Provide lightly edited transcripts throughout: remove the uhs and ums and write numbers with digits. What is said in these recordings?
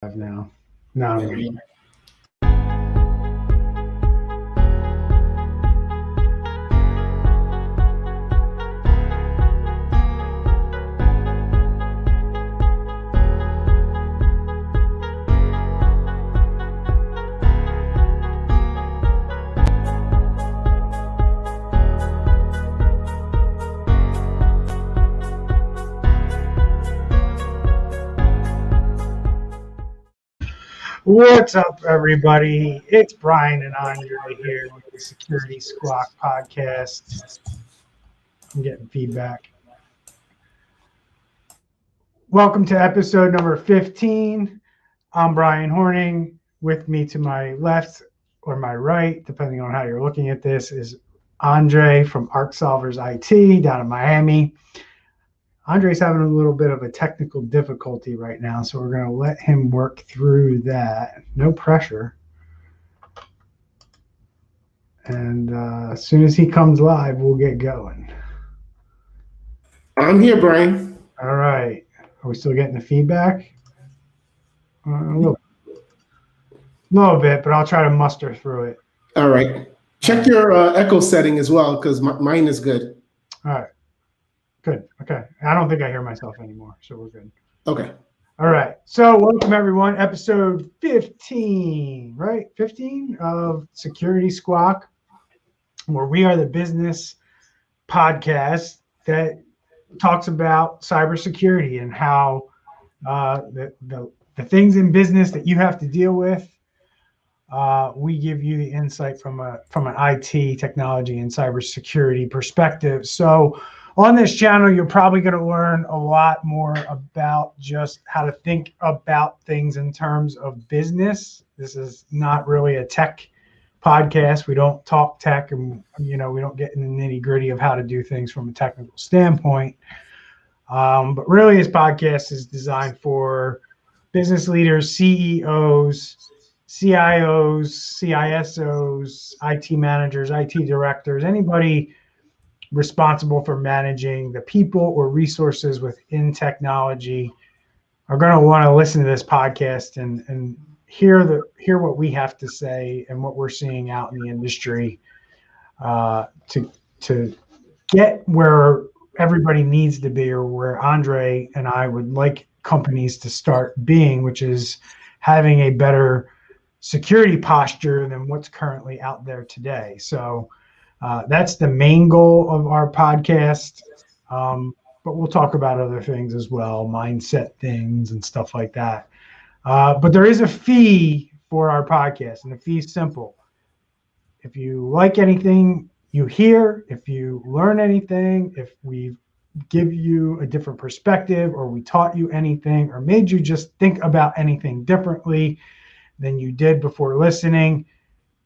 Now. No. What's up, everybody? It's Brian and Andre here with the Security Squawk podcast. I'm getting feedback. Welcome to episode number 15. I'm Brian Horning. With me to my left or my right, depending on how you're looking at this, is Andre from Arc Solvers IT down in Miami. Andre's having a little bit of a technical difficulty right now, so we're going to let him work through that. No pressure. And as soon as he comes live, we'll get going. I'm here, Brian. All right. Are we still getting the feedback? A little bit, but I'll try to muster through it. All right. Check your echo setting as well, because mine is good. All right. Good. Okay. I don't think I hear myself anymore, so we're good. Okay. All right. So welcome, everyone. Episode 15, right? 15 of Security Squawk, where we are the business podcast that talks about cybersecurity and how the things in business that you have to deal with, we give you the insight from an IT, technology, and cybersecurity perspective. So on this channel, you're probably going to learn a lot more about just how to think about things in terms of business. This is not really a tech podcast. We don't talk tech, and we don't get in the nitty-gritty of how to do things from a technical standpoint. But really, this podcast is designed for business leaders, CEOs, CIOs, CISOs, IT managers, IT directors, anybody responsible for managing the people or resources within technology are going to want to listen to this podcast and hear what we have to say and what we're seeing out in the industry to get where everybody needs to be, or where Andre and I would like companies to start being, which is having a better security posture than what's currently out there today. So that's the main goal of our podcast, but we'll talk about other things as well, mindset things and stuff like that. But there is a fee for our podcast, and the fee is simple. If you like anything you hear, if you learn anything, if we give you a different perspective, or we taught you anything, or made you just think about anything differently than you did before listening,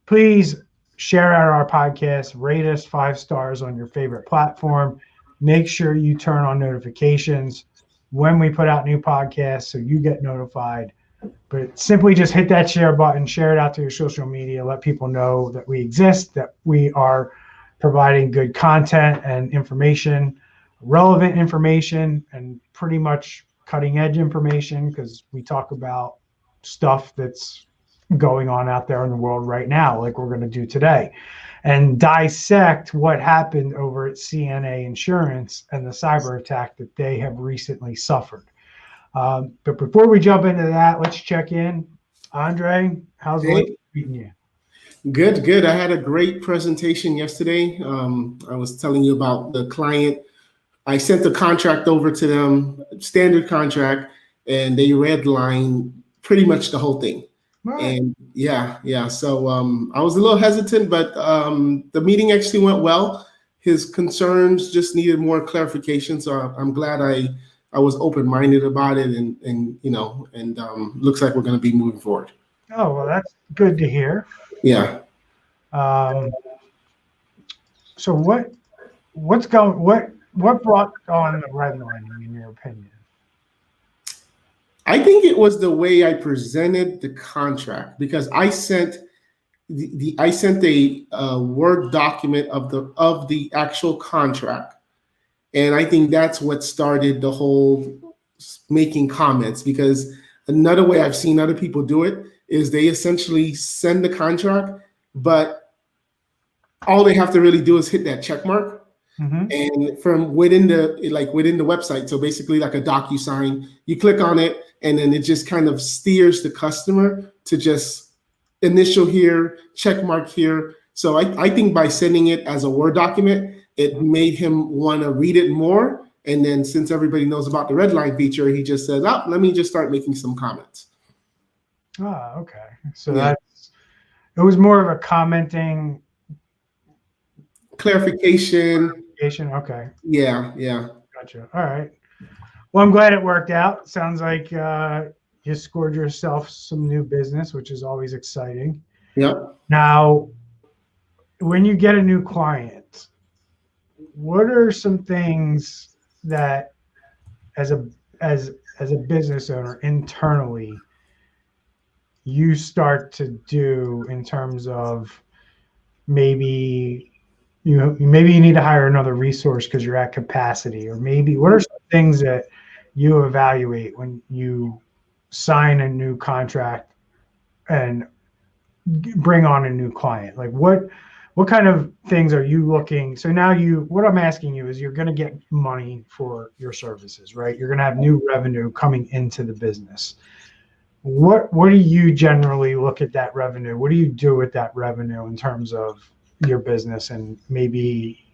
please share out our podcast, rate us 5 stars on your favorite platform. Make sure you turn on notifications when we put out new podcasts so you get notified. But simply just hit that share button, share it out to your social media, let people know that we exist, that we are providing good content and information, relevant information, and pretty much cutting edge information, because we talk about stuff that's going on out there in the world right now, like we're going to do today, and dissect what happened over at CNA Insurance and the cyber attack that they have recently suffered. But before we jump into that, let's check in. Andre, how's life treating you? Good. I had a great presentation yesterday. I was telling you about the client. I sent the contract over to them, standard contract, and they redlined pretty much the whole thing. Right. And yeah. So I was a little hesitant, but the meeting actually went well. His concerns just needed more clarification. So I'm glad I was open-minded about it, and looks like we're going to be moving forward. Oh, well, that's good to hear. Yeah. So what brought on the redlining, in your opinion? I think it was the way I presented the contract, because I sent a Word document of the actual contract, and I think that's what started the whole making comments, because Another way I've seen other people do it is they essentially send the contract, but all they have to really do is hit that check mark. Mm-hmm. And from within the website, so basically like a DocuSign, you click on it, and then it just kind of steers the customer to just initial here, check mark here. So I think by sending it as a Word document, it made him want to read it more. And then since everybody knows about the red line feature, he just said, "Oh, let me just start making some comments." Oh, okay. So it was more of a commenting clarification. Okay. Yeah. Gotcha. All right. Well, I'm glad it worked out. Sounds like you scored yourself some new business, which is always exciting. Yep. Now, when you get a new client, what are some things that as a business owner internally you start to do in terms of maybe you need to hire another resource because you're at capacity, or maybe what are some things that you evaluate when you sign a new contract and bring on a new client? Like what kind of things are you looking? So now what I'm asking you is you're going to get money for your services, right? You're going to have new revenue coming into the business. What do you generally look at that revenue? What do you do with that revenue in terms of your business? And maybe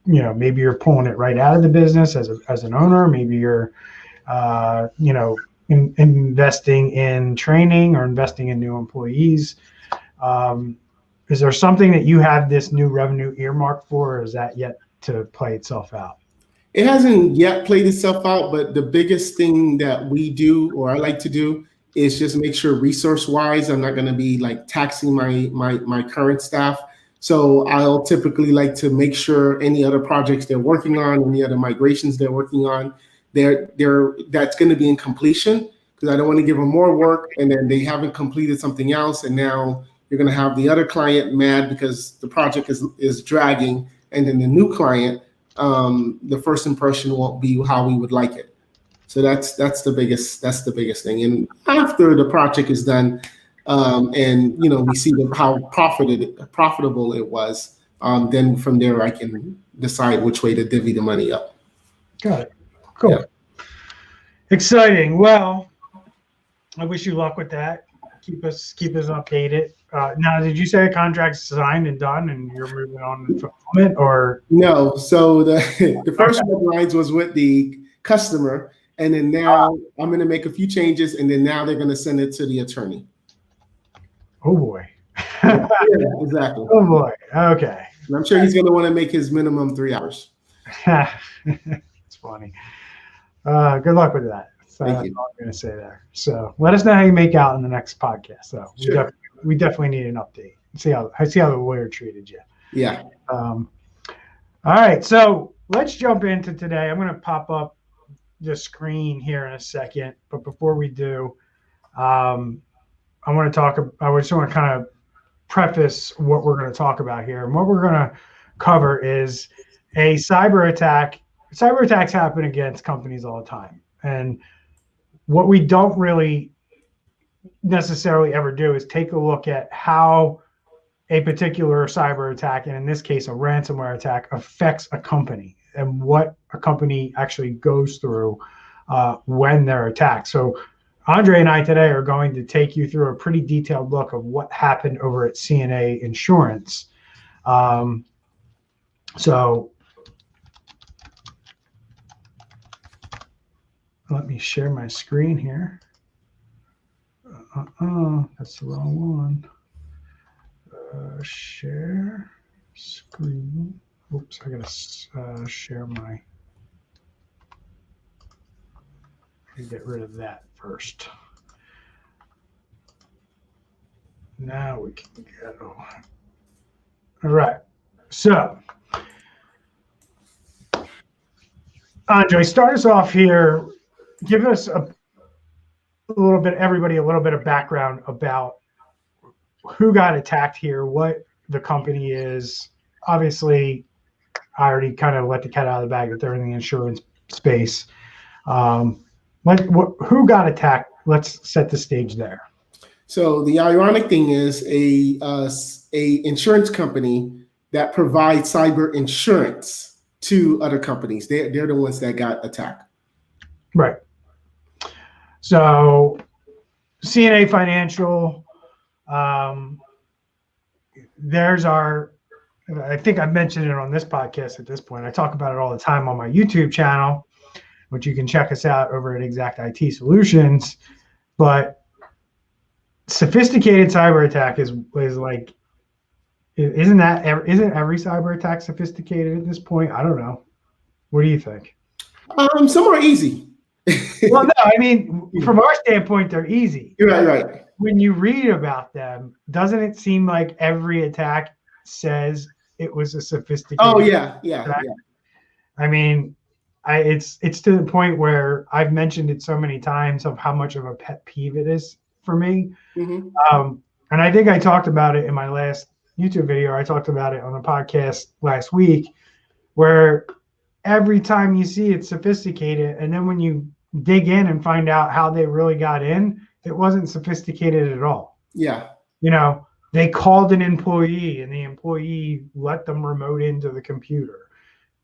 you're pulling it right out of the business as an owner. Maybe you're investing in training or investing in new employees. Is there something that you have this new revenue earmarked for, or is that yet to play itself out? It hasn't yet played itself out, but the biggest thing that we do, or I like to do, is just make sure resource-wise, I'm not going to be like taxing my current staff. So I'll typically like to make sure any other projects they're working on, any other migrations they're working on, that's going to be in completion, because I don't want to give them more work and then they haven't completed something else, and now you're going to have the other client mad because the project is dragging, and then the new client, the first impression won't be how we would like it. So that's the biggest thing. And after the project is done, and we see how profitable it was, then from there I can decide which way to divvy the money up. Got it. Cool. Yeah. Exciting. Well, I wish you luck with that. Keep us updated. Now, did you say a contract's signed and done, and you're moving on to fulfillment, or no? So the first lines was with the customer, and then now I'm going to make a few changes, and then now they're going to send it to the attorney. Oh boy. Yeah, exactly. Oh boy. Okay. And I'm sure he's going to want to make his minimum 3 hours. It's funny. Good luck with that. So Thank that's you. all I'm going to say there. So let us know how you make out in the next podcast. So sure. we definitely need an update. See how the lawyer treated you. Yeah. All right. So let's jump into today. I'm going to pop up the screen here in a second, but before we do, I just want to kind of preface what we're going to talk about here. And what we're going to cover is a cyber attack. Cyber attacks happen against companies all the time. And what we don't really necessarily ever do is take a look at how a particular cyber attack, and in this case, a ransomware attack, affects a company and what a company actually goes through when they're attacked. So Andre and I today are going to take you through a pretty detailed look of what happened over at CNA Insurance. So let me share my screen here. That's the wrong one. Share screen. Oops, I gotta share my. Get rid of that first. Now we can go. All right. So, Andre, start us off here. Give us everybody a little bit of background about who got attacked here, what the company is. Obviously, I already kind of let the cat out of the bag that they're in the insurance space. Who got attacked let's set the stage there. So the ironic thing is a insurance company that provides cyber insurance to other companies. They're the ones that got attacked. Right. So CNA Financial, there's our, I think I've mentioned it on this podcast at this point. I talk about it all the time on my YouTube channel, which you can check us out over at Exact IT Solutions. But sophisticated cyber attack is like, isn't every cyber attack sophisticated at this point? I don't know. What do you think? Some are easy. Well, no, I mean, from our standpoint, they're easy. Right. When you read about them, doesn't it seem like every attack says it was a sophisticated? Oh yeah. I mean, it's to the point where I've mentioned it so many times of how much of a pet peeve it is for me. Mm-hmm. And I think I talked about it in my last YouTube video. I talked about it on the podcast last week, where every time you see it sophisticated, and then when you dig in and find out how they really got in, it wasn't sophisticated at all. Yeah. They called an employee and the employee let them remote into the computer.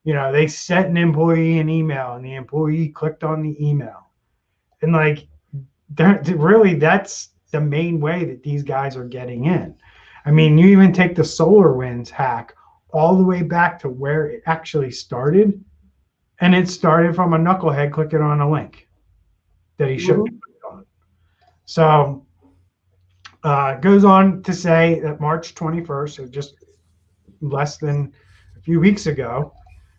They sent an employee an email and the employee clicked on the email. And like, that's the main way that these guys are getting in. I mean, you even take the SolarWinds hack all the way back to where it actually started. And it started from a knucklehead clicking on a link that he shouldn't have clicked on. So it goes on to say that March 21st, so just less than a few weeks ago,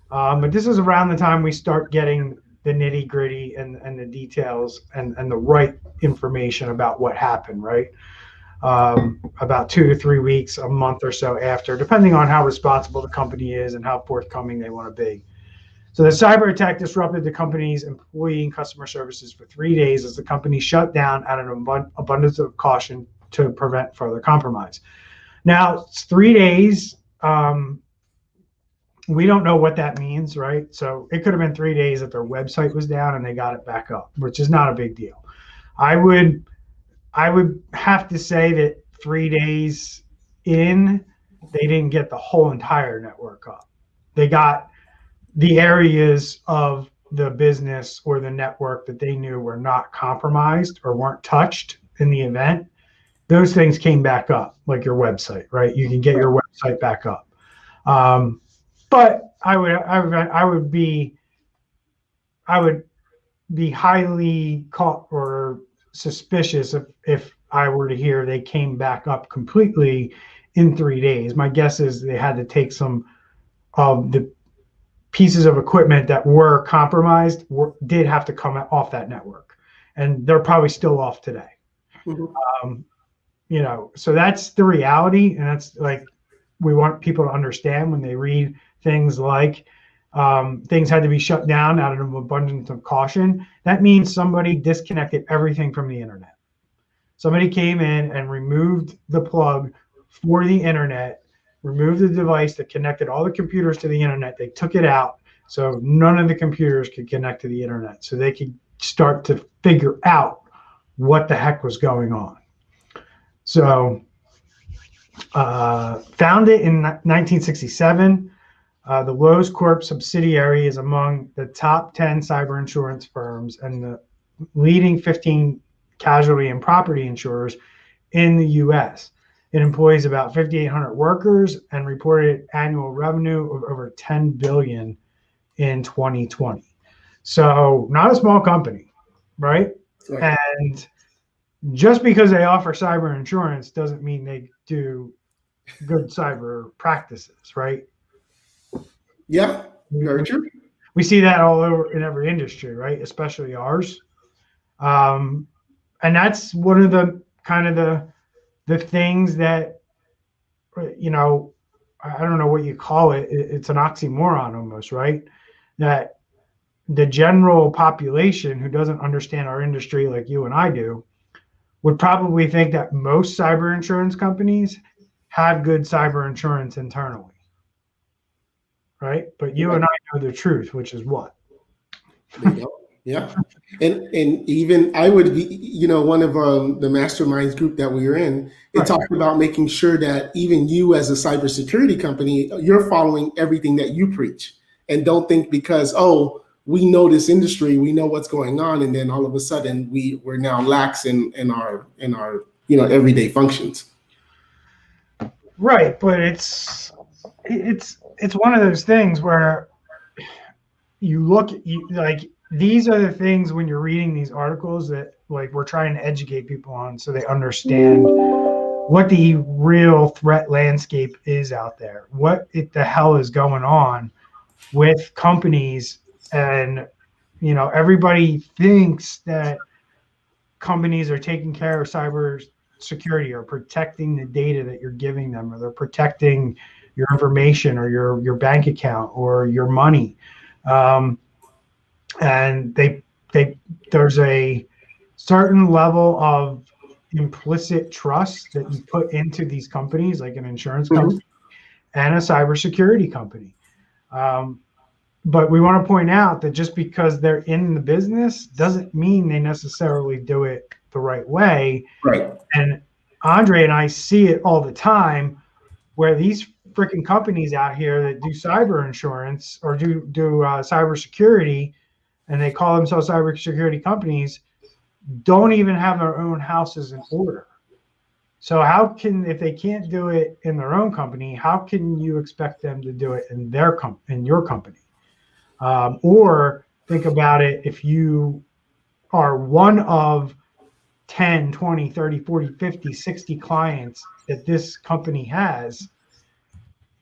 but this is around the time we start getting the nitty gritty and the details and the right information about what happened, right? About 2 to 3 weeks, a month or so after, depending on how responsible the company is and how forthcoming they want to be. So the cyber attack disrupted the company's employee and customer services for 3 days as the company shut down out of an abundance of caution to prevent further compromise. Now, it's 3 days. We don't know what that means, right? So it could have been 3 days that their website was down and they got it back up, which is not a big deal. I would have to say that 3 days in, they didn't get the whole entire network up. They got the areas of the business or the network that they knew were not compromised or weren't touched in the event. Those things came back up, like your website, right? You can get your website back up. But I would be highly caught or suspicious if I were to hear they came back up completely in 3 days. My guess is they had to take some of the pieces of equipment that were compromised did have to come off that network, and they're probably still off today. Mm-hmm. So that's the reality, and that's like we want people to understand when they read things like things had to be shut down out of an abundance of caution. That means somebody disconnected everything from the internet. Somebody came in and removed the plug for the internet, removed the device that connected all the computers to the internet. They took it out so none of the computers could connect to the internet, so they could start to figure out what the heck was going on. So founded in 1967, the Lowe's Corp subsidiary is among the top 10 cyber insurance firms and the leading 15 casualty and property insurers in the U.S. It employs about 5,800 workers and reported annual revenue of over $10 billion in 2020. So not a small company, right? And just because they offer cyber insurance doesn't mean they do good cyber practices, right? Yeah, very true. We see that all over in every industry, right? Especially ours. And that's one of the kind of the things that, I don't know what you call it. It's an oxymoron almost, right? That the general population who doesn't understand our industry like you and I do would probably think that most cyber insurance companies have good cyber insurance internally, right? But you and I know the truth, which is what? They don't. Yeah. And even I would be, one of the masterminds group that we were in, it talked about making sure that even you as a cybersecurity company, you're following everything that you preach, and don't think because, oh, we know this industry, we know what's going on, and then all of a sudden we're now lax in our everyday functions. Right, but it's one of those things where you look like these are the things when you're reading these articles that like we're trying to educate people on so they understand what the real threat landscape is out there. What the hell is going on with companies, and everybody thinks that companies are taking care of cyber security or protecting the data that you're giving them, or they're protecting your information or your bank account or your money. And there's a certain level of implicit trust that you put into these companies, like an insurance company and a cybersecurity company. But we want to point out that just because they're in the business doesn't mean they necessarily do it the right way. Right. And Andre and I see it all the time where these freaking companies out here that do cyber insurance or do cybersecurity, and they call themselves cybersecurity companies, don't even have their own houses in order. So if they can't do it in their own company, how can you expect them to do it in your company? Or think about it, if you are one of 10, 20, 30, 40, 50, 60 clients that this company has,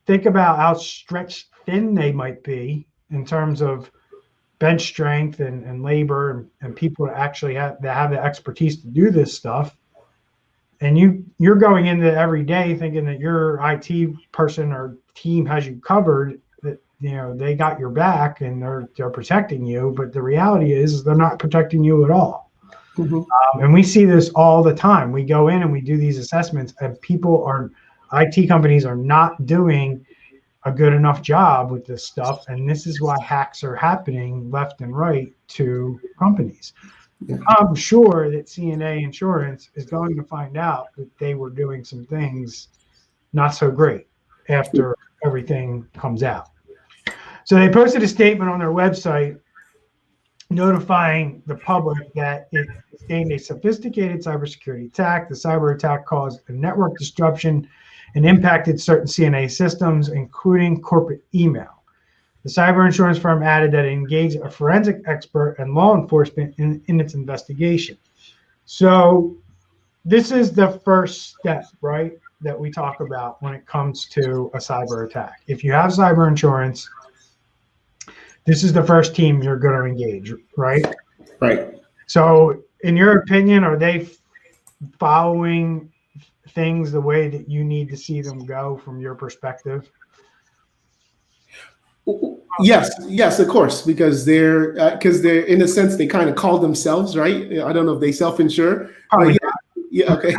think about how stretched thin they might be in terms of bench strength and labor and people that actually have the expertise to do this stuff. And you're going into every day thinking that your IT person or team has you covered, that they got your back and they're protecting you, but the reality is they're not protecting you at all. And we see this all the time. We go in and we do these assessments, and IT companies are not doing a good enough job with this stuff, and this is why hacks are happening left and right to companies. Yeah. I'm sure that CNA Insurance is going to find out that they were doing some things not so great after everything comes out. So they posted a statement on their website notifying the public that it sustained a sophisticated cybersecurity attack. The cyber attack caused a network disruption and impacted certain CNA systems, including corporate email. The cyber insurance firm added that it engaged a forensic expert and law enforcement in its investigation. So this is the first step, right, that we talk about when it comes to a cyber attack. If you have cyber insurance, this is the first team you're going to engage, right? Right. So in your opinion, are they following things the way that you need to see them go from your perspective? Yes, of course, because they're in a sense they kind of call themselves, right? I don't know if they self-insure. Yeah, okay.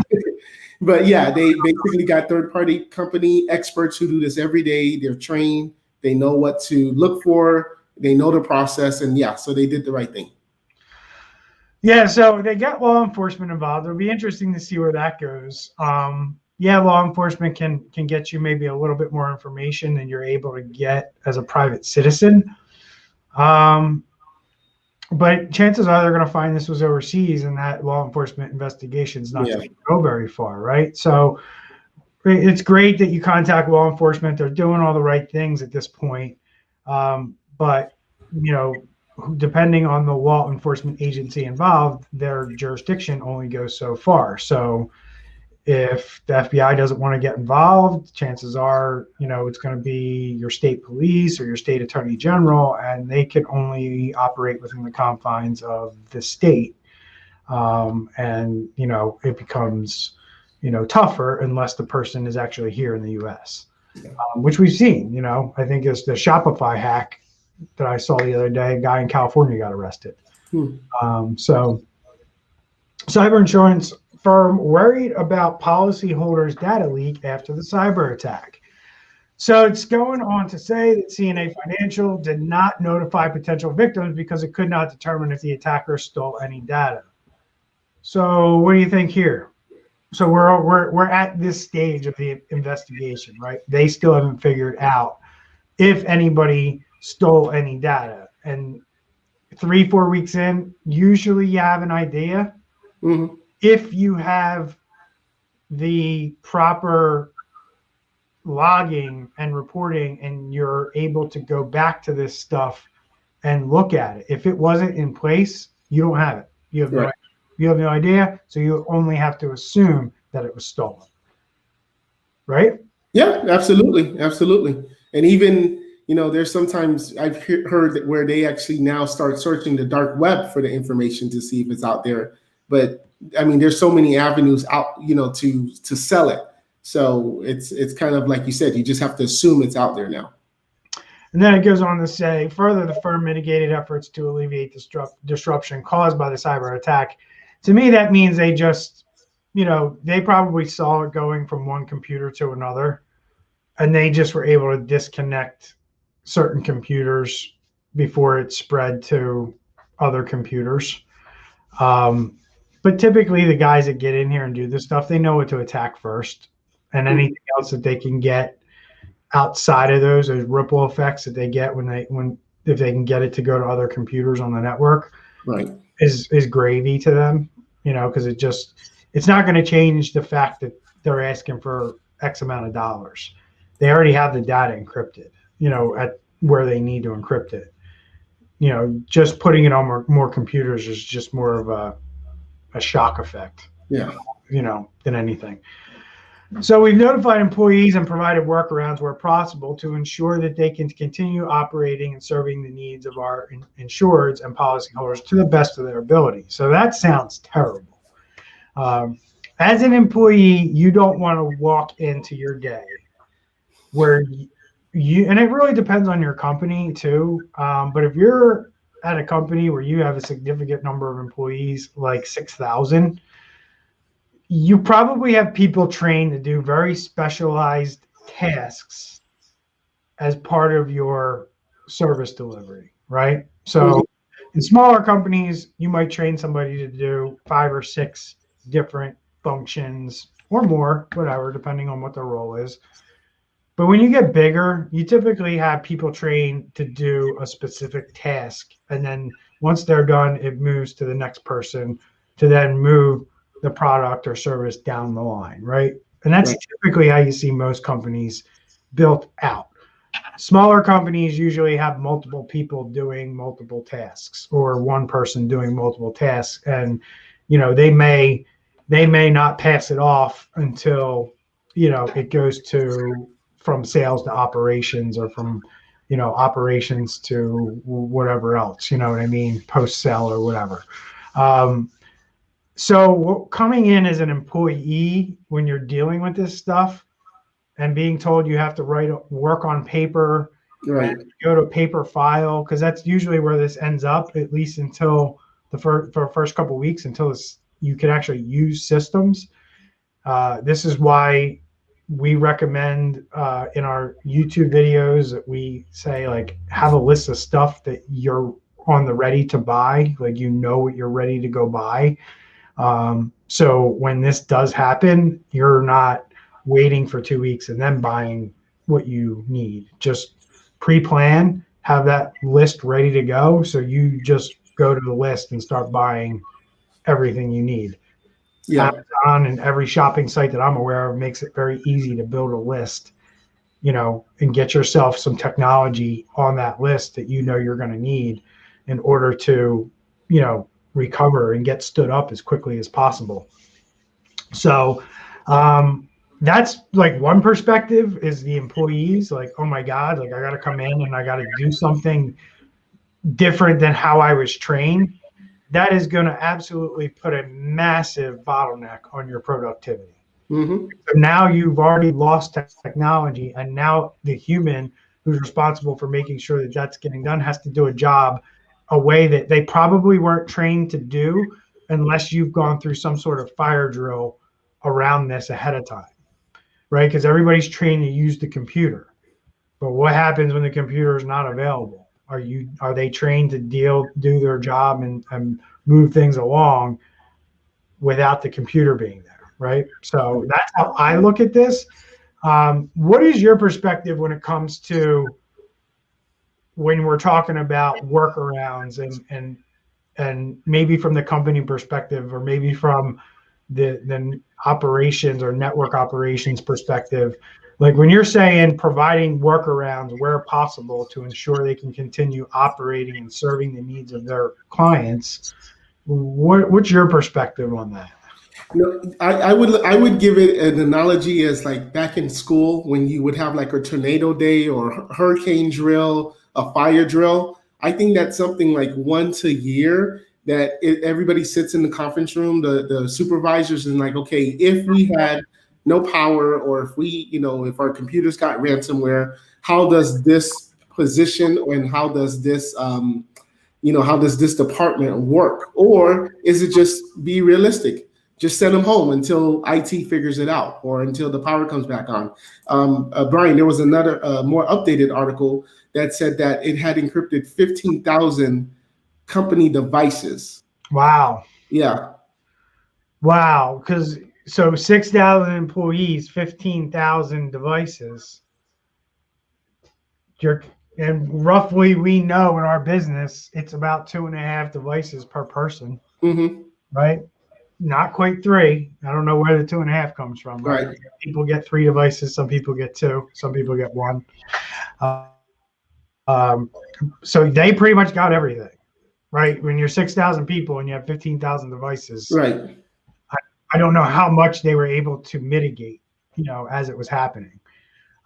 But yeah, they basically got third-party company experts who do this every day. They're trained. They know what to look for. They know the process, and so they did the right thing. Yeah, so they got law enforcement involved. It'll be interesting to see where that goes. Law enforcement can get you maybe a little bit more information than you're able to get as a private citizen. But chances are they're going to find this was overseas, and that law enforcement investigation is not going to go very far, right? So it's great that you contact law enforcement. They're doing all the right things at this point. But, depending on the law enforcement agency involved, their jurisdiction only goes so far. So if the FBI doesn't want to get involved, chances are, it's going to be your state police or your state attorney general, and they can only operate within the confines of the state. And, it becomes, tougher unless the person is actually here in the U.S., which we've seen. I think it's the Shopify hack that I saw the other day. A guy in California got arrested. So cyber insurance firm worried about policyholders' data leak after the cyber attack. So it's going on to say that CNA Financial did not notify potential victims because it could not determine if the attacker stole any data. So what do you think here? So we're at this stage of the investigation, right? They still haven't figured out if anybody stole any data. And 3-4 weeks in, usually you have an idea. Mm-hmm. If you have the proper logging and reporting and you're able to go back to this stuff and look at it. If it wasn't in place, you don't have it. You have Right. you have no idea, so you only have to assume that it was stolen. Right? Yeah, absolutely, absolutely. And even, there's sometimes I've heard that where they actually now start searching the dark web for the information to see if it's out there. But I mean, there's so many avenues out, to sell it. So it's kind of like you said, you just have to assume it's out there now. And then it goes on to say, further, the firm mitigated efforts to alleviate disruption caused by the cyber attack. To me, that means they just, they probably saw it going from one computer to another, and they just were able to disconnect certain computers before it spread to other computers. But typically, the guys that get in here and do this stuff, they know what to attack first, and anything else that they can get outside of those ripple effects that they get if they can get it to go to other computers on the network, right, is gravy to them, because it's not going to change the fact that they're asking for X amount of dollars. They already have the data encrypted, at where they need to encrypt it. Just putting it on more computers is just more of a shock effect, yeah, than anything. So we've notified employees and provided workarounds where possible to ensure that they can continue operating and serving the needs of our insureds and policyholders to the best of their ability. So that sounds terrible. As an employee, you don't want to walk into your day where and it really depends on your company too. But if you're at a company where you have a significant number of employees, like 6,000, you probably have people trained to do very specialized tasks as part of your service delivery, right? So in smaller companies, you might train somebody to do 5 or 6 different functions or more, whatever, depending on what their role is. But when you get bigger, you typically have people trained to do a specific task. And then once they're done, it moves to the next person to then move the product or service down the line, right? And that's typically how you see most companies built out. Smaller companies usually have multiple people doing multiple tasks, or one person doing multiple tasks, and they may not pass it off until it goes from sales to operations, or from operations to whatever else, what I mean, post sale or whatever. So coming in as an employee, when you're dealing with this stuff and being told you have to work on paper, right, go to paper file, because that's usually where this ends up, at least until for the first couple of weeks, until you can actually use systems. This is why we recommend in our YouTube videos that we say, like, have a list of stuff that you're on the ready to buy, like what you're ready to go buy. So when this does happen, you're not waiting for 2 weeks and then buying what you need. Just pre-plan, have that list ready to go. So you just go to the list and start buying everything you need. yeah, Amazon and every shopping site that I'm aware of makes it very easy to build a list, and get yourself some technology on that list that you're going to need in order to, recover and get stood up as quickly as possible. So that's like one perspective, is the employees, like, oh my God, like I got to come in and I got to do something different than how I was trained. That is going to absolutely put a massive bottleneck on your productivity. So now you've already lost technology, and now the human who's responsible for making sure that that's getting done has to do a job a way that they probably weren't trained to do, unless you've gone through some sort of fire drill around this ahead of time, right? Because everybody's trained to use the computer. But what happens when the computer is not available? Are they trained to do their job and move things along without the computer being there, right? So that's how I look at this. What is your perspective when it comes to when we're talking about workarounds and maybe from the company perspective, or maybe from the operations or network operations perspective? Like when you're saying providing workarounds where possible to ensure they can continue operating and serving the needs of their clients, what's your perspective on that? I would give it an analogy as like back in school when you would have like a tornado day or hurricane drill, a fire drill. I think that's something like once a year that everybody sits in the conference room, the supervisors, and like, okay, if we had no power or if if our computers got ransomware, how does this position and how does this department work? Or is it just be realistic? Just send them home until IT figures it out or until the power comes back on. Brian, there was another more updated article that said that it had encrypted 15,000 company devices. Wow. Yeah. Wow. So 6,000 employees, 15,000 devices. And roughly we know in our business, it's about 2.5 devices per person, right? Not quite 3. I don't know where the 2.5 comes from, right? People get 3 devices. Some people get 2. Some people get 1. So they pretty much got everything, right? When you're 6,000 people and you have 15,000 devices, right? I don't know how much they were able to mitigate, as it was happening.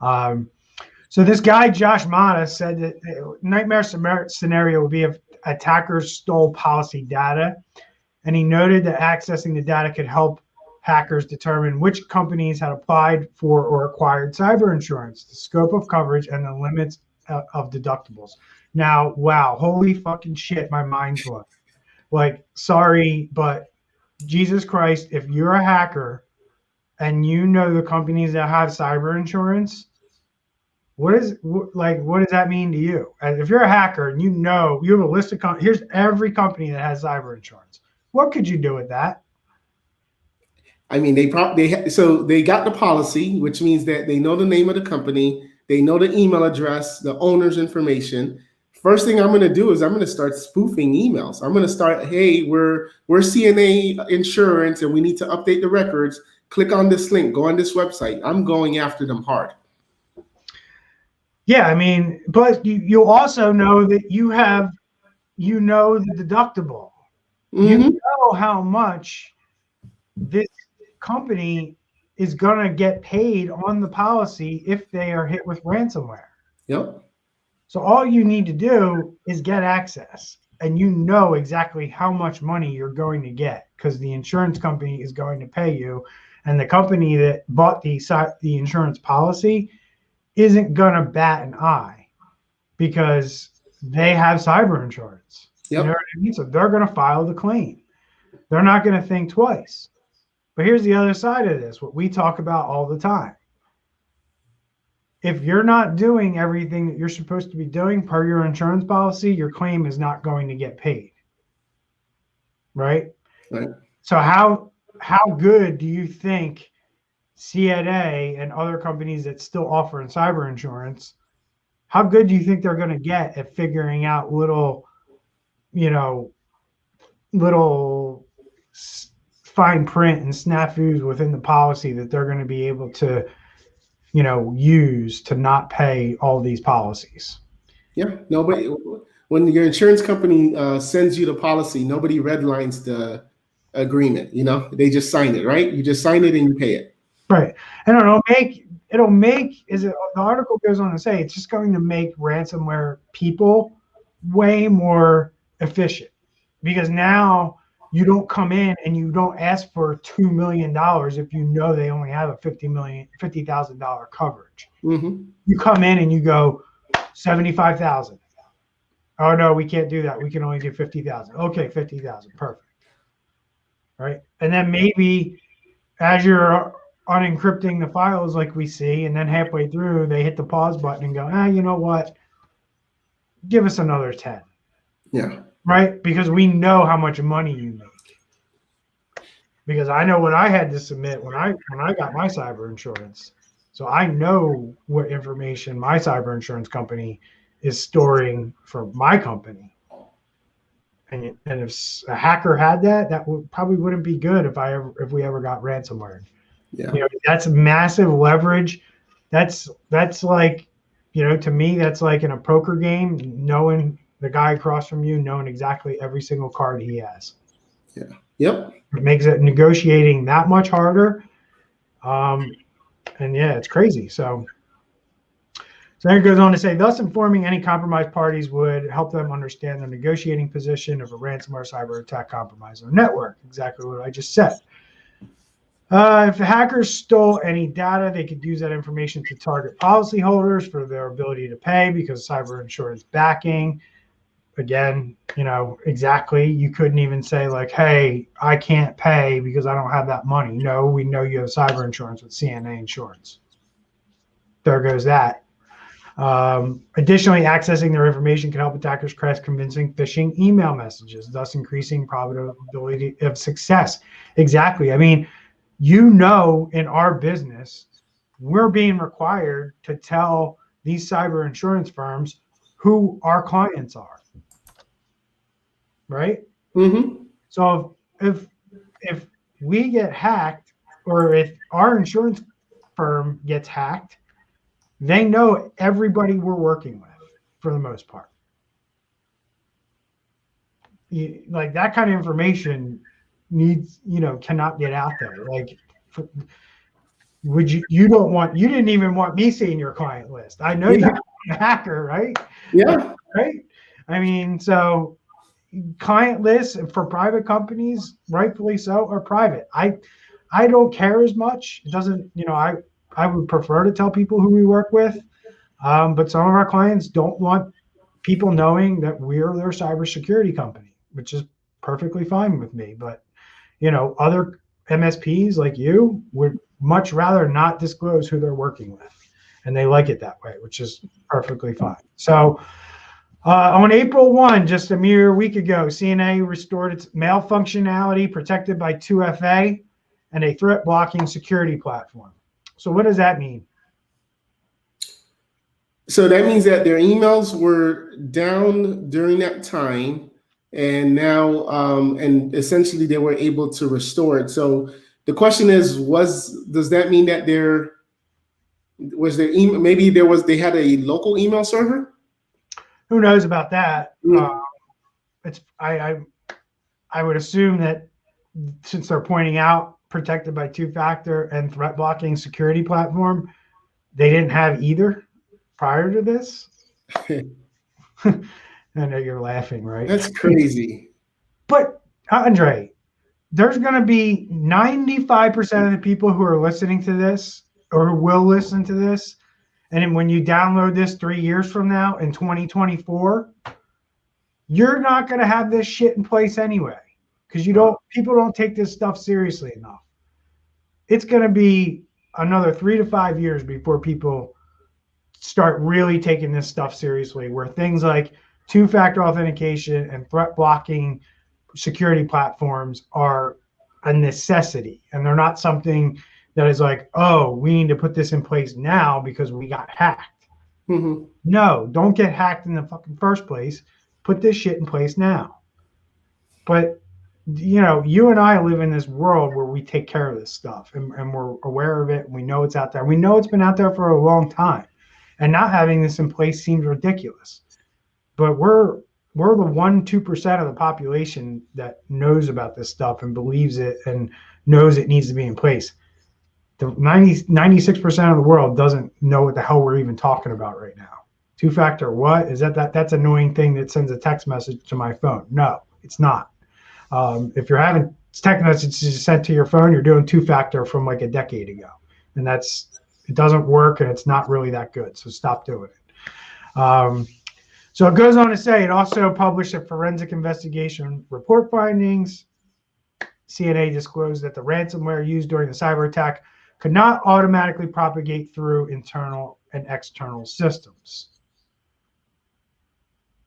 So this guy, Josh Mata, said that the nightmare scenario would be if attackers stole policy data. And he noted that accessing the data could help hackers determine which companies had applied for or acquired cyber insurance, the scope of coverage, and the limits of deductibles. Now, wow, holy fucking shit, my mind's blown. Like, sorry, but Jesus Christ, if you're a hacker and you know the companies that have cyber insurance, what does that mean to you? And if you're a hacker and you have a list of here's every company that has cyber insurance. What could you do with that? I mean, they got the policy, which means that they know the name of the company, they know the email address, the owner's information. First thing I'm going to do is I'm going to start spoofing emails. I'm going to start, hey, we're CNA Insurance and we need to update the records. Click on this link, go on this website. I'm going after them hard. Yeah, I mean, but you also know that the deductible. You know how much this company is going to get paid on the policy if they are hit with ransomware. Yep. So all you need to do is get access, and you know exactly how much money you're going to get because the insurance company is going to pay you, and the company that bought the insurance policy isn't going to bat an eye because they have cyber insurance. Yep. You know what I mean? So they're going to file the claim. They're not going to think twice. But here's the other side of this, what we talk about all the time. If you're not doing everything that you're supposed to be doing per your insurance policy, your claim is not going to get paid. Right? Right. So how good do you think CNA and other companies that still offer cyber insurance, how good do you think they're going to get at figuring out little fine print and snafus within the policy that they're going to be able to, use to not pay all these policies? Yeah, nobody. When your insurance company sends you the policy, nobody redlines the agreement. They just sign it, right? You just sign it and you pay it. Right, and the article goes on to say it's just going to make ransomware people way more efficient because now you don't come in and you don't ask for $2 million if you know they only have a $50,000 coverage. You come in and you go 75,000. Oh no, we can't do that. We can only do 50,000. Okay, 50,000, perfect. Right, and then maybe as you're unencrypting the files like we see, and then halfway through they hit the pause button and go, you know what? Give us another 10. Yeah. Right? Because we know how much money you make. Because I know what I had to submit when I got my cyber insurance. So I know what information my cyber insurance company is storing for my company. And if a hacker had that, probably wouldn't be good if we ever got ransomware. Yeah. You know, that's massive leverage. That's like, you know, to me, that's like in a poker game, knowing the guy across from you, knowing exactly every single card he has. Yeah. Yep. It makes it negotiating that much harder. And yeah, it's crazy. So then it goes on to say, thus informing any compromised parties would help them understand the negotiating position of a ransomware cyber attack compromise their network. Exactly what I just said. If the hackers stole any data, they could use that information to target policyholders for their ability to pay because cyber insurance backing. Again, you know, exactly. You couldn't even say like, hey, I can't pay because I don't have that money. No, we know you have cyber insurance with CNA insurance. There goes that. Additionally, accessing their information can help attackers craft convincing phishing email messages, thus increasing probability of success. Exactly. I mean, you know, in our business, we're being required to tell these cyber insurance firms who our clients are. Right? Mm-hmm. So if we get hacked, or if our insurance firm gets hacked, they know everybody we're working with for the most part. Like that kind of information needs, you know, cannot get out there. Like, you didn't even want me seeing your client list. I know you're a hacker, right? Yeah. Right. I mean, so client lists for private companies, rightfully so, are private. I don't care as much. It doesn't, you know, I would prefer to tell people who we work with. But some of our clients don't want people knowing that we're their cybersecurity company, which is perfectly fine with me. But, you know, other MSPs like you would much rather not disclose who they're working with. And they like it that way, which is perfectly fine. So on April 1, just a mere week ago, CNA restored its mail functionality protected by 2FA and a threat blocking security platform. So what does that mean? So that means that their emails were down during that time, and now, and essentially they were able to restore it. So the question is, does that mean that was their email? Maybe they had a local email server. Who knows about that? Mm. I would assume that since they're pointing out protected by two-factor and threat blocking security platform, they didn't have either prior to this. I know you're laughing, right? That's crazy. But Andre, there's going to be 95% of the people who are listening to this or who will listen to this, and when you download this 3 years from now in 2024, you're not going to have this shit in place anyway, because people don't take this stuff seriously enough. It's going to be another 3 to 5 years before people start really taking this stuff seriously, where things like two-factor authentication and threat blocking security platforms are a necessity, and they're not something that is like, oh, we need to put this in place now because we got hacked. Mm-hmm. No, don't get hacked in the fucking first place. Put this shit in place now. But, you know, you and I live in this world where we take care of this stuff, and we're aware of it. And we know it's out there. We know it's been out there for a long time, and not having this in place seems ridiculous. But we're the 1-2% of the population that knows about this stuff and believes it and knows it needs to be in place. The 96% of the world doesn't know what the hell we're even talking about right now. Two-factor, what is that's annoying thing that sends a text message to my phone? No, it's not. If you're having text messages sent to your phone, you're doing two-factor from like a decade ago, and it doesn't work, and it's not really that good. So stop doing it. So it goes on to say it also published a forensic investigation report findings. CNA disclosed that the ransomware used during the cyber attack could not automatically propagate through internal and external systems.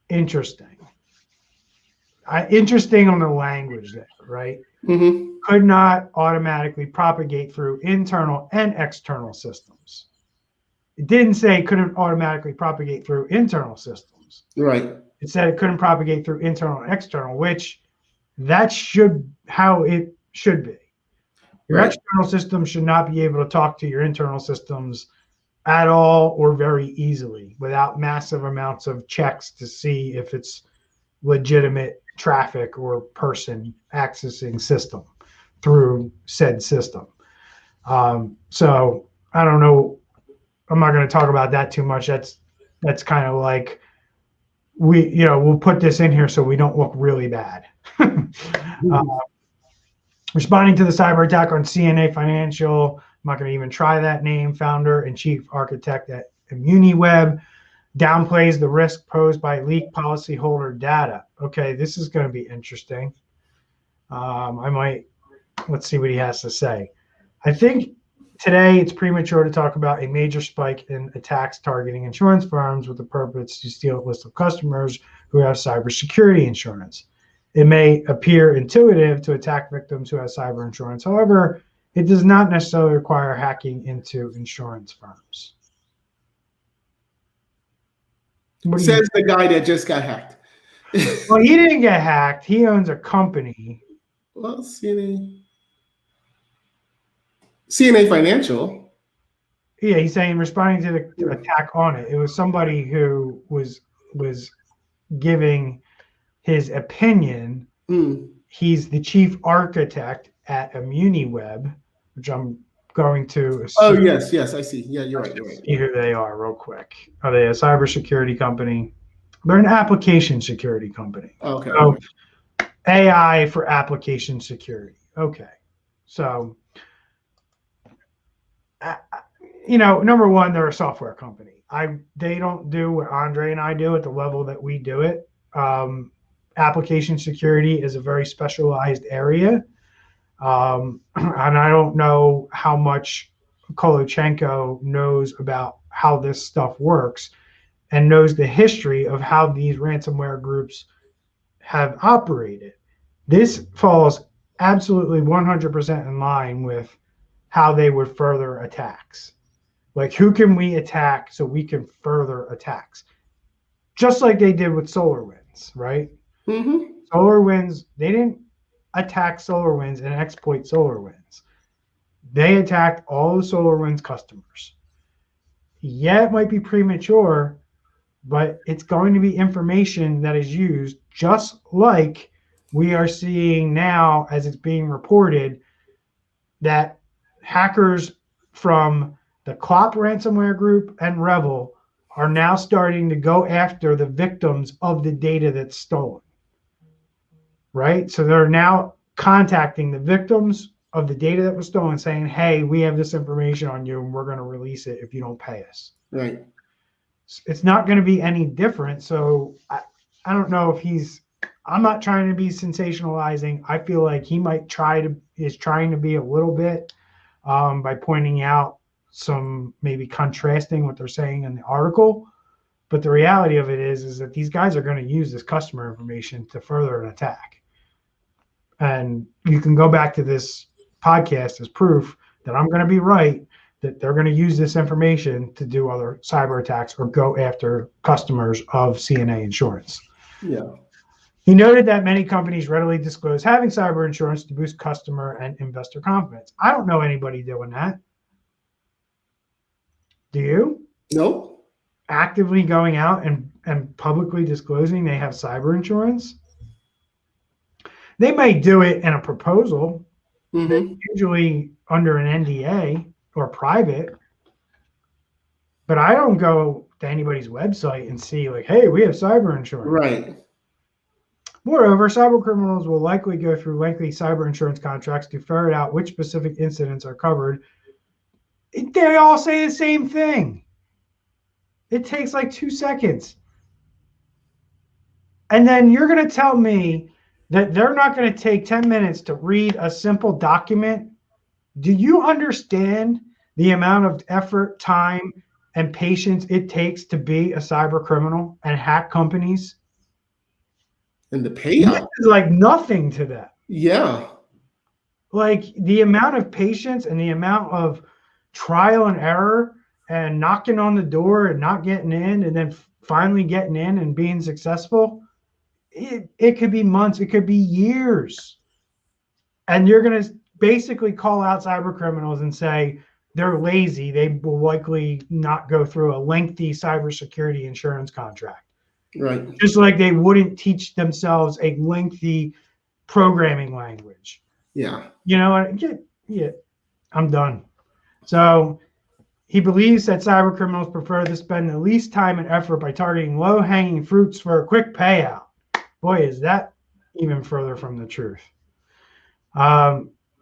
Interesting. Interesting on the language there, right? Mm-hmm. Could not automatically propagate through internal and external systems. It didn't say it couldn't automatically propagate through internal systems. Right. It said it couldn't propagate through internal and external, which that should how it should be. Your Right. external systems should not be able to talk to your internal systems at all or very easily without massive amounts of checks to see if it's legitimate traffic or person accessing system through said system. So I don't know. I'm not going to talk about that too much. That's kind of like we'll put this in here so we don't look really bad. Responding to the cyber attack on CNA Financial, I'm not going to even try that name, founder and chief architect at ImmuniWeb, downplays the risk posed by leaked policyholder data. Okay, this is going to be interesting. Let's see what he has to say. I think today it's premature to talk about a major spike in attacks targeting insurance firms with the purpose to steal a list of customers who have cybersecurity insurance. It may appear intuitive to attack victims who have cyber insurance. However, it does not necessarily require hacking into insurance firms. Says the guy that just got hacked. Well, he didn't get hacked. He owns a company. Well, CNA Financial. Yeah, he's saying responding to the attack on it. It was somebody who was giving his opinion. He's the chief architect at ImmuniWeb, which I'm going to assume. Oh, yes, I see. Yeah, you're right. See who they are real quick. Are they a cybersecurity company? They're an application security company. Okay. So AI for application security. Okay. So, number one, they're a software company. They don't do what Andre and I do at the level that we do it. Application security is a very specialized area. And I don't know how much Kolochenko knows about how this stuff works and knows the history of how these ransomware groups have operated. This falls absolutely 100% in line with how they would further attacks. Like, who can we attack so we can further attacks? Just like they did with SolarWinds, right? Mm-hmm. SolarWinds, they didn't attack SolarWinds and exploit SolarWinds. They attacked all the SolarWinds customers. Yeah, it might be premature, but it's going to be information that is used just like we are seeing now as it's being reported that hackers from the Clop ransomware group and Revel are now starting to go after the victims of the data that's stolen. Right? So they're now contacting the victims of the data that was stolen saying, hey, we have this information on you and we're going to release it if you don't pay us. Right. It's not going to be any different. So I don't know if I'm not trying to be sensationalizing. I feel like he might is trying to be a little bit by pointing out some maybe contrasting what they're saying in the article. But the reality of it is that these guys are going to use this customer information to further an attack. And you can go back to this podcast as proof that I'm going to be right, that they're going to use this information to do other cyber attacks or go after customers of CNA insurance. Yeah. He noted that many companies readily disclose having cyber insurance to boost customer and investor confidence. I don't know anybody doing that. Do you? No. Actively going out and publicly disclosing they have cyber insurance? They may do it in a proposal, usually under an NDA or private, but I don't go to anybody's website and see like, hey, we have cyber insurance. Right. Moreover, cyber criminals will likely go through lengthy cyber insurance contracts to ferret out which specific incidents are covered. They all say the same thing. It takes like 2 seconds. And then you're going to tell me that they're not going to take 10 minutes to read a simple document Do you understand the amount of effort, time, and patience it takes to be a cyber criminal and hack companies? And the This payout. is like nothing to them. Yeah. Like the amount of patience and the amount of trial and error and knocking on the door and not getting in and then finally getting in and being successful, it could be months, it could be years. And you're going to basically call out cyber criminals and say they're lazy. They will likely not go through a lengthy cybersecurity insurance contract. Right. Just like they wouldn't teach themselves a lengthy programming language. Yeah. You know, yeah, I'm done. So he believes that cyber criminals prefer to spend the least time and effort by targeting low-hanging fruits for a quick payout. Boy, is that even further from the truth.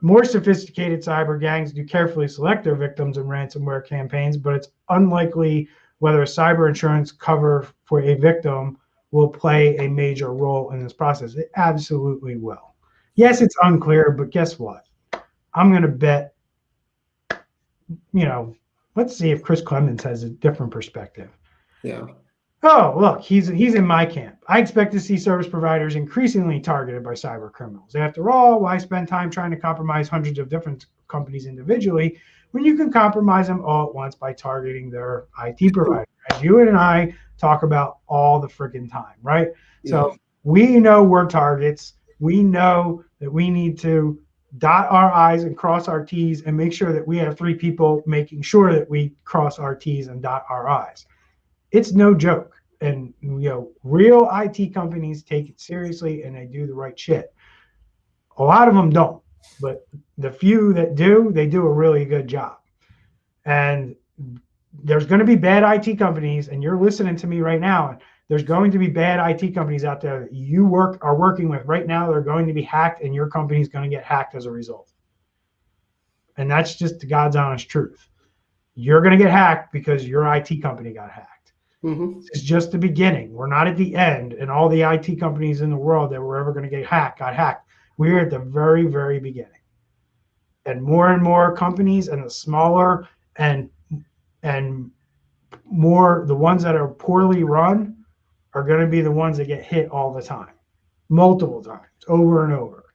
More sophisticated cyber gangs do carefully select their victims in ransomware campaigns, but it's unlikely whether a cyber insurance cover for a victim will play a major role in this process. It absolutely will. Yes, it's unclear, but guess what? I'm going to bet, let's see if Chris Clemens has a different perspective. Yeah. Oh, look, he's in my camp. I expect to see service providers increasingly targeted by cyber criminals. After all, why spend time trying to compromise hundreds of different companies individually when you can compromise them all at once by targeting their IT provider? As you and I talk about all the freaking time, right? Yeah. So we know we're targets. We know that we need to dot our I's and cross our T's and make sure that we have 3 people making sure that we cross our T's and dot our I's. It's no joke. And real IT companies take it seriously and they do the right shit. A lot of them don't, but the few that do, they do a really good job. And there's going to be bad IT companies, and you're listening to me right now. There's going to be bad IT companies out there that you are working with right now. They're going to be hacked, and your company is going to get hacked as a result. And that's just the God's honest truth. You're going to get hacked because your IT company got hacked. Mm-hmm. It's just the beginning. We're not at the end, and all the IT companies in the world that were ever going to get hacked got hacked. We're at the very, very beginning. And more companies, and the smaller and more, the ones that are poorly run are going to be the ones that get hit all the time, multiple times, over and over.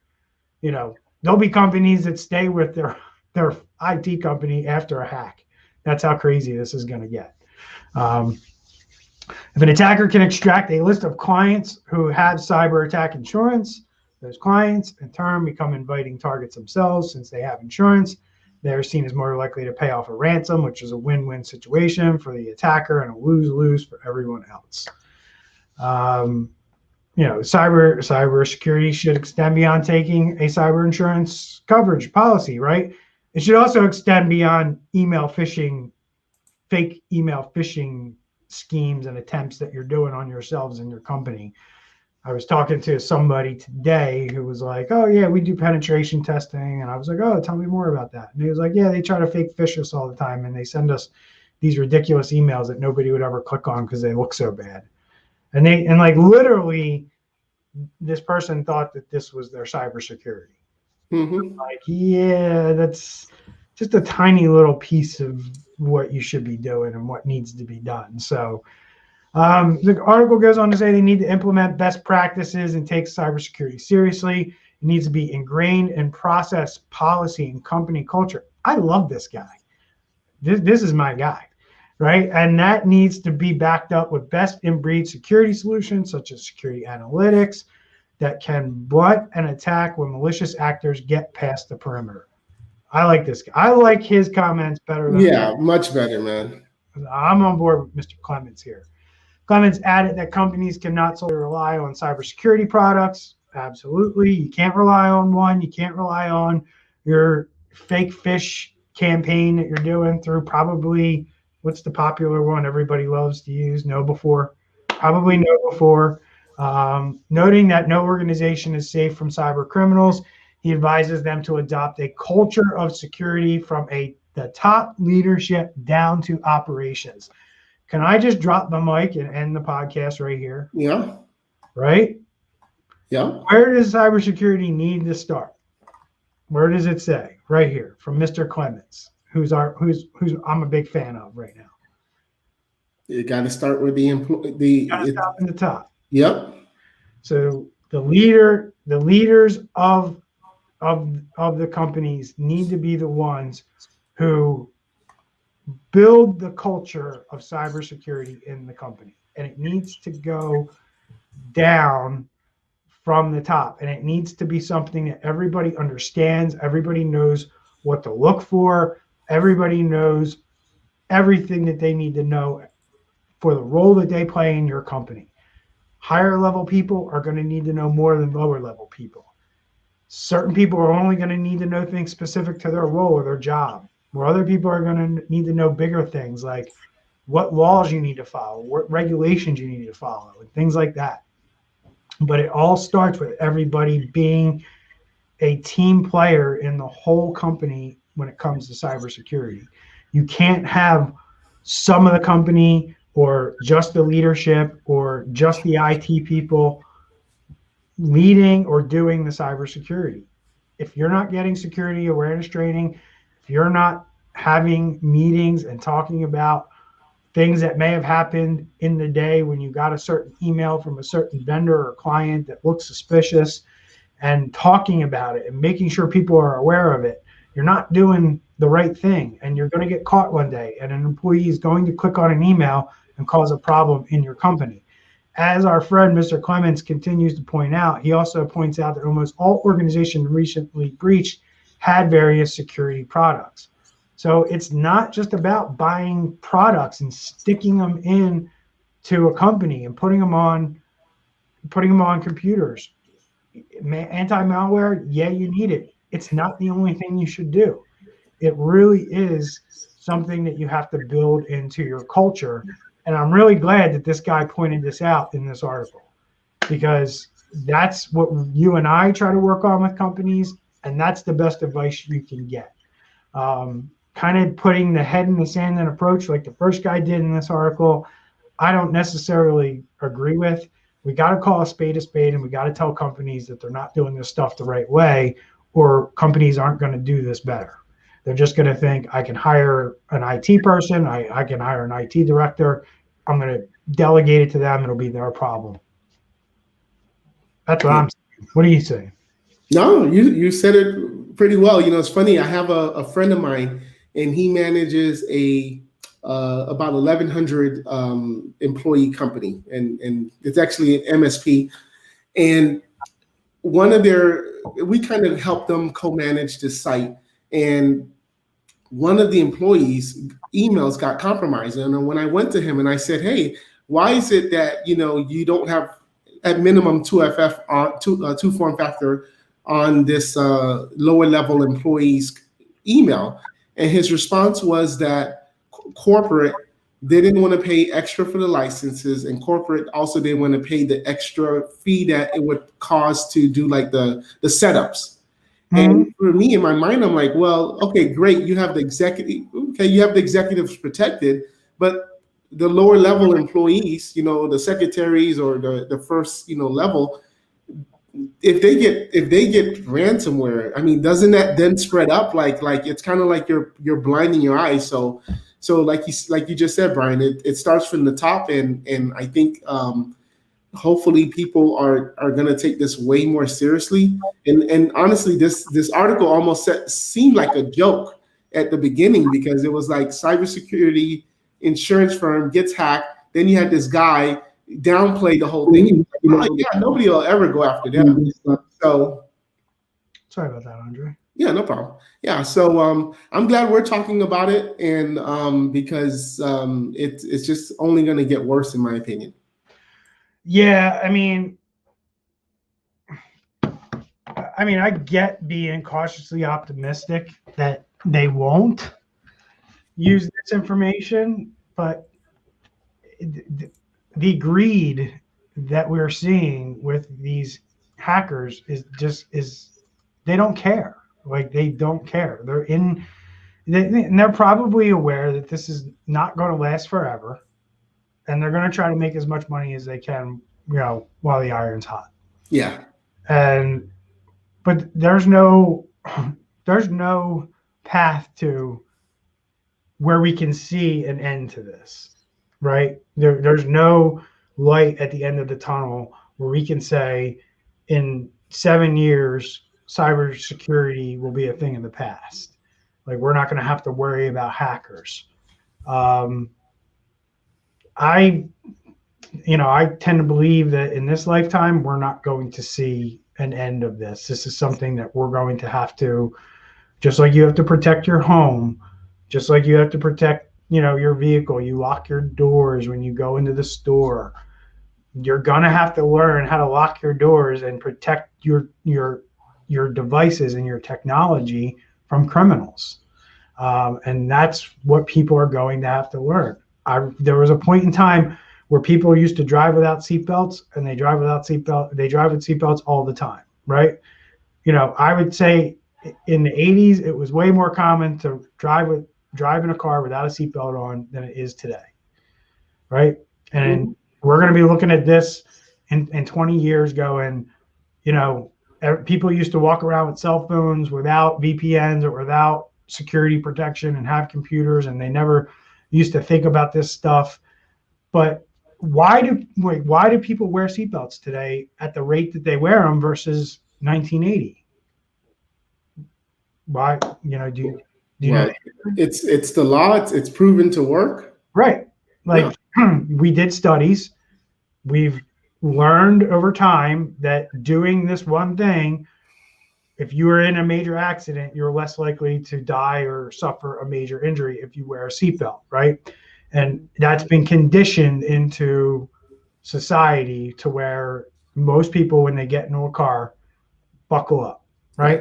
There'll be companies that stay with their IT company after a hack. That's how crazy this is going to get. If an attacker can extract a list of clients who have cyber attack insurance, those clients in turn become inviting targets themselves. Since they have insurance, they're seen as more likely to pay off a ransom, which is a win-win situation for the attacker and a lose-lose for everyone else. Cybersecurity should extend beyond taking a cyber insurance coverage policy, right? It should also extend beyond fake email phishing schemes and attempts that you're doing on yourselves and your company. I was talking to somebody today who was like, oh yeah, we do penetration testing. And I was like, oh, tell me more about that. And he was like, yeah, they try to fake phish us all the time. And they send us these ridiculous emails that nobody would ever click on because they look so bad. And literally this person thought that this was their cybersecurity. Mm-hmm. Like, yeah, that's just a tiny little piece of what you should be doing and what needs to be done. So the article goes on to say they need to implement best practices and take cybersecurity seriously. It needs to be ingrained in process, policy, and company culture. I love this guy. This is my guy, right? And that needs to be backed up with best-in-breed security solutions such as security analytics that can blunt an attack when malicious actors get past the perimeter. I like this guy. I like his comments better than much better, man. I'm on board with Mr. Clemens here. Clemens added that companies cannot solely rely on cybersecurity products. Absolutely. You can't rely on one. You can't rely on your fake phish campaign that you're doing through probably, what's the popular one everybody loves to use? KnowBe4. Probably KnowBe4. Noting that no organization is safe from cyber criminals, he advises them to adopt a culture of security from the top leadership down to operations. Can I just drop the mic and end the podcast right here? Yeah. Right? Yeah. Where does cybersecurity need to start? Where does it say? Right here from Mr. Clements, who's I'm a big fan of right now. You got to start with the employee. Got to stop in the top. Yep. So the leaders of the companies need to be the ones who build the culture of cybersecurity in the company, and it needs to go down from the top, and it needs to be something that everybody understands. Everybody knows what to look for. Everybody knows everything that they need to know for the role that they play in your company. Higher level people are going to need to know more than lower level people. Certain people are only going to need to know things specific to their role or their job, where other people are going to need to know bigger things like what laws you need to follow, what regulations you need to follow, and things like that. But it all starts with everybody being a team player in the whole company when it comes to cybersecurity. You can't have some of the company or just the leadership or just the IT people leading or doing the cybersecurity. If you're not getting security awareness training, if you're not having meetings and talking about things that may have happened in the day when you got a certain email from a certain vendor or client that looks suspicious, and talking about it and making sure people are aware of it, you're not doing the right thing, and you're going to get caught one day, and an employee is going to click on an email and cause a problem in your company. As our friend Mr. Clements continues to point out, he also points out that almost all organizations recently breached had various security products. So it's not just about buying products and sticking them in to a company and putting them on computers. Anti-malware, yeah, you need it. It's not the only thing you should do. It really is something that you have to build into your culture. And I'm really glad that this guy pointed this out in this article, because that's what you and I try to work on with companies, and that's the best advice you can get. Kind of putting the head in the sand and approach like the first guy did in this article, I don't necessarily agree with. We got to call a spade, and we got to tell companies that they're not doing this stuff the right way, or companies aren't going to do this better. They're just going to think, I can hire an IT person, I can hire an IT director, I'm going to delegate it to them, it'll be their problem. That's what I'm saying. What do you say? No, you said it pretty well. You know, it's funny. I have a friend of mine, and he manages about 1,100 employee company, and it's actually an MSP. And we kind of helped them co-manage the site, and one of the employees' emails got compromised. And when I went to him and I said, "Hey, why is it that you don't have at minimum 2FF two form factor on this lower level employee's email?" And his response was that corporate, they didn't want to pay extra for the licenses, and corporate also didn't want to pay the extra fee that it would cost to do like the setups. And for me, in my mind, I'm like, well, okay, great. You have the executives protected, but the lower level employees, the secretaries or the first, level, if they get ransomware, I mean, doesn't that then spread up? Like it's kind of like you're blinding your eyes. So like you just said, Brian, it starts from the top, and I think hopefully people are going to take this way more seriously. And honestly, this article almost seemed like a joke at the beginning, because it was like cybersecurity insurance firm gets hacked. Then you had this guy downplay the whole thing. Like, yeah, nobody will ever go after them. So sorry about that, Andre. Yeah, no problem. Yeah, so I'm glad we're talking about it, and because it's just only going to get worse, in my opinion. Yeah, I mean, I get being cautiously optimistic that they won't use this information, but the greed that we're seeing with these hackers is they don't care. Like, they don't care. They're probably aware that this is not going to last forever, and they're going to try to make as much money as they can, while the iron's hot. Yeah. But there's no there's no path to where we can see an end to this, right? There's no light at the end of the tunnel where we can say in 7 years, cybersecurity will be a thing of the past. Like, we're not going to have to worry about hackers. I tend to believe that in this lifetime, we're not going to see an end of this. This is something that we're going to have to, just like you have to protect your home, just like you have to protect, your vehicle. You lock your doors when you go into the store. You're gonna have to learn how to lock your doors and protect your devices and your technology from criminals. And that's what people are going to have to learn. There was a point in time where people used to drive without seatbelts, and they drive with seatbelts all the time, right? I would say in the 80s, it was way more common to drive in a car without a seatbelt on than it is today, right? And we're going to be looking at this in 20 years going, people used to walk around with cell phones without VPNs or without security protection and have computers, and they never used to think about this stuff. But why do people wear seatbelts today at the rate that they wear them versus 1980? Why, do you know? It's the law. It's proven to work. Right. Like, we did studies. We've learned over time that doing this one thing, if you are in a major accident, you're less likely to die or suffer a major injury if you wear a seatbelt, right? And that's been conditioned into society to where most people, when they get into a car, buckle up, right?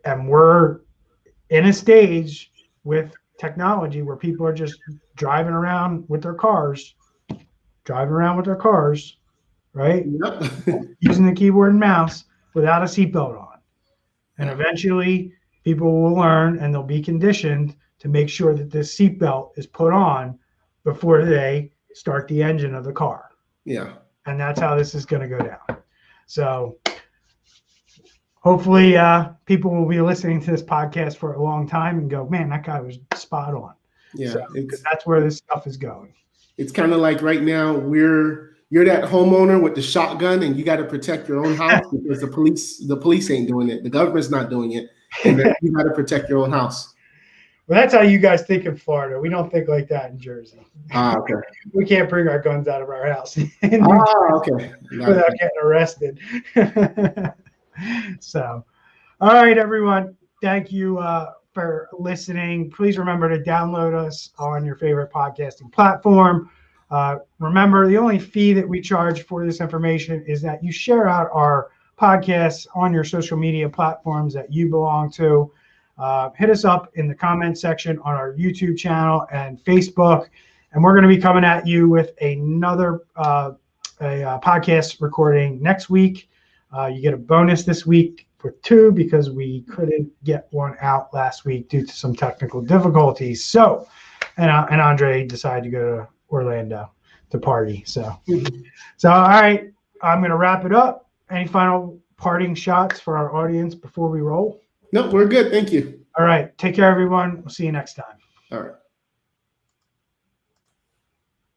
And we're in a stage with technology where people are just driving around with their cars, right? Using the keyboard and mouse without a seatbelt on. And eventually people will learn, and they'll be conditioned to make sure that this seatbelt is put on before they start the engine of the car. Yeah. And that's how this is going to go down. So hopefully people will be listening to this podcast for a long time and go, man, that guy was spot on. Yeah. So, that's where this stuff is going. It's kind of like right now you're that homeowner with the shotgun, and you got to protect your own house because the police ain't doing it. The government's not doing it. And then you got to protect your own house. Well, that's how you guys think in Florida. We don't think like that in Jersey. Okay. We can't bring our guns out of our house Okay. without getting arrested. So, all right, everyone. Thank you for listening. Please remember to download us on your favorite podcasting platform. Remember, the only fee that we charge for this information is that you share out our podcasts on your social media platforms that you belong to. Hit us up in the comment section on our YouTube channel and Facebook. And we're going to be coming at you with another podcast recording next week. You get a bonus this week for 2 because we couldn't get one out last week due to some technical difficulties. So, and Andre decided to go to Orlando to party. So all right, I'm going to wrap it up. Any final parting shots for our audience before we roll? No, we're good. Thank you. All right. Take care, everyone. We'll see you next time. All right.